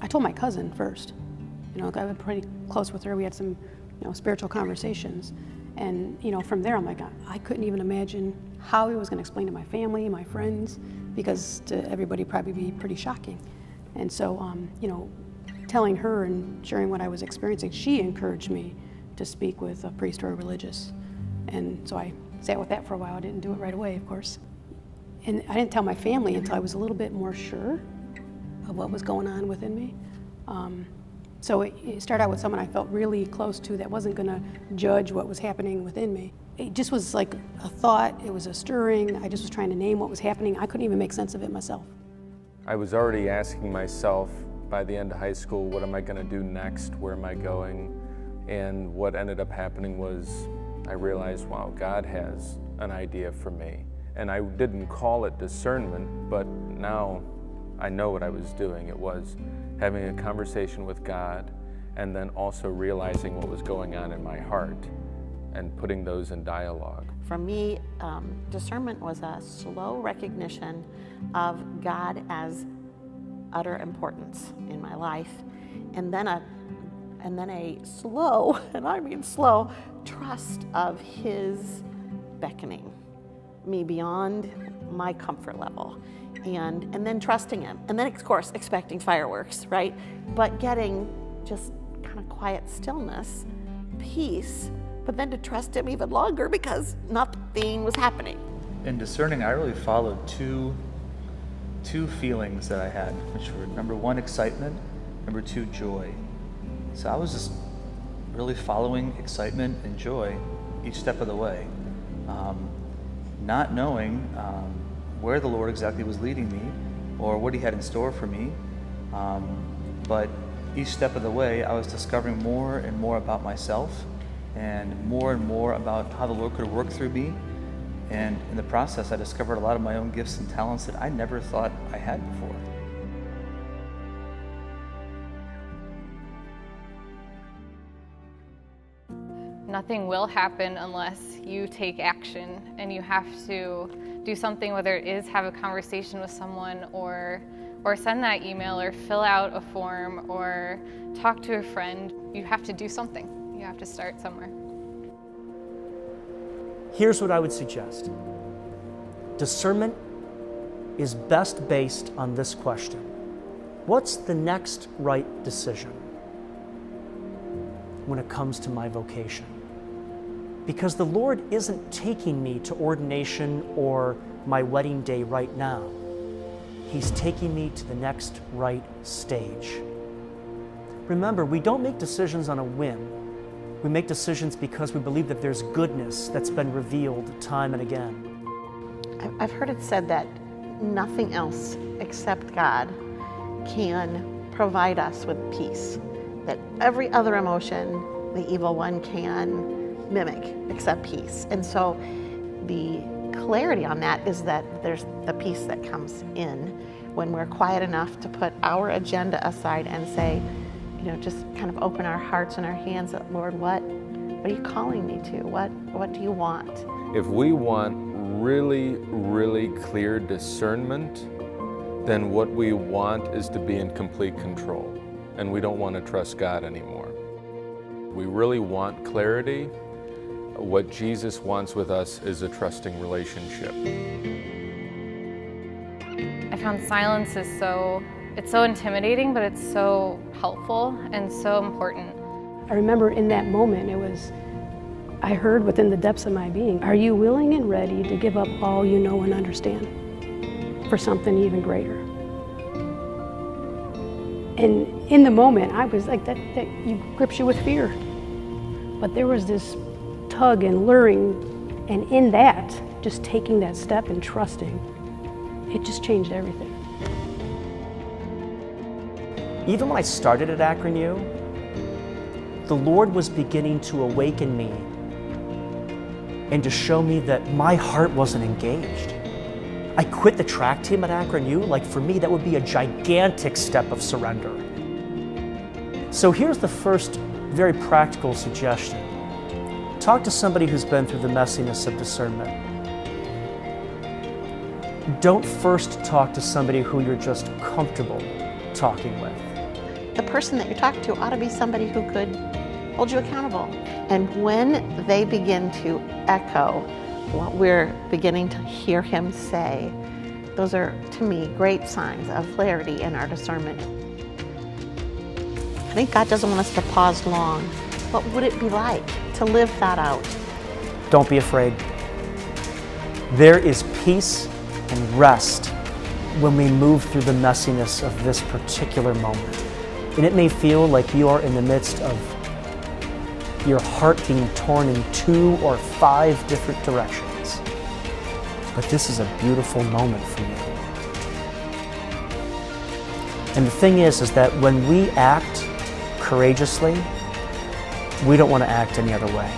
I told my cousin first. I was pretty close with her. We had some, spiritual conversations. And, from there, I'm like, I couldn't even imagine how he was going to explain to my family, my friends, because to everybody probably be pretty shocking. And so, telling her and sharing what I was experiencing, she encouraged me to speak with a priest or a religious. And so I sat with that for a while. I didn't do it right away, of course. And I didn't tell my family until I was a little bit more sure of what was going on within me. So it started out with someone I felt really close to that wasn't going to judge what was happening within me. It just was like a thought, it was a stirring, I just was trying to name what was happening. I couldn't even make sense of it myself. I was already asking myself by the end of high school, what am I going to do next, where am I going? And what ended up happening was I realized, wow, God has an idea for me. And I didn't call it discernment, but now I know what I was doing. It was having a conversation with God and then also realizing what was going on in my heart and putting those in dialogue. For me, discernment was a slow recognition of God as utter importance in my life, and then a slow, and I mean slow, trust of His beckoning me beyond my comfort level. And then trusting Him, and then of course expecting fireworks, right? But getting just kind of quiet stillness, peace, but then to trust Him even longer because nothing was happening. In discerning, I really followed two feelings that I had, which were number one, excitement, number two, joy. So I was just really following excitement and joy each step of the way, not knowing where the Lord exactly was leading me or what He had in store for me. But each step of the way, I was discovering more and more about myself and more about how the Lord could work through me. And in the process, I discovered a lot of my own gifts and talents that I never thought I had before. Nothing will happen unless you take action, and you have to do something, whether it is have a conversation with someone or send that email or fill out a form or talk to a friend. You have to do something. You have to start somewhere. Here's what I would suggest. Discernment is best based on this question. What's the next right decision when it comes to my vocation? Because the Lord isn't taking me to ordination or my wedding day right now. He's taking me to the next right stage. Remember, we don't make decisions on a whim. We make decisions because we believe that there's goodness that's been revealed time and again. I've heard it said that nothing else except God can provide us with peace, that every other emotion the evil one can mimic except peace. And so the clarity on that is that there's the peace that comes in when we're quiet enough to put our agenda aside and say, just kind of open our hearts and our hands at, Lord, what are you calling me to? What do you want? If we want really, really clear discernment, then what we want is to be in complete control, and we don't want to trust God anymore. We really want clarity. What Jesus wants with us is a trusting relationship. I found silence is so intimidating, but it's so helpful and so important. I remember in that moment, I heard within the depths of my being, are you willing and ready to give up all you know and understand for something even greater? And in the moment, I was like, that grips you with fear. But there was this tug and luring, and in that, just taking that step and trusting, it just changed everything. Even when I started at Akron U, the Lord was beginning to awaken me and to show me that my heart wasn't engaged. I quit the track team at Akron U. Like, for me, that would be a gigantic step of surrender. So here's the first very practical suggestion. Talk to somebody who's been through the messiness of discernment. Don't first talk to somebody who you're just comfortable talking with. the person that you're talking to ought to be somebody who could hold you accountable. And when they begin to echo what we're beginning to hear him say, those are, to me, great signs of clarity in our discernment. I think God doesn't want us to pause long. What would it be like to live that out? Don't be afraid. There is peace and rest when we move through the messiness of this particular moment. And it may feel like you are in the midst of your heart being torn in 2 or 5 different directions. But this is a beautiful moment for you. And the thing is that when we act courageously, we don't want to act any other way.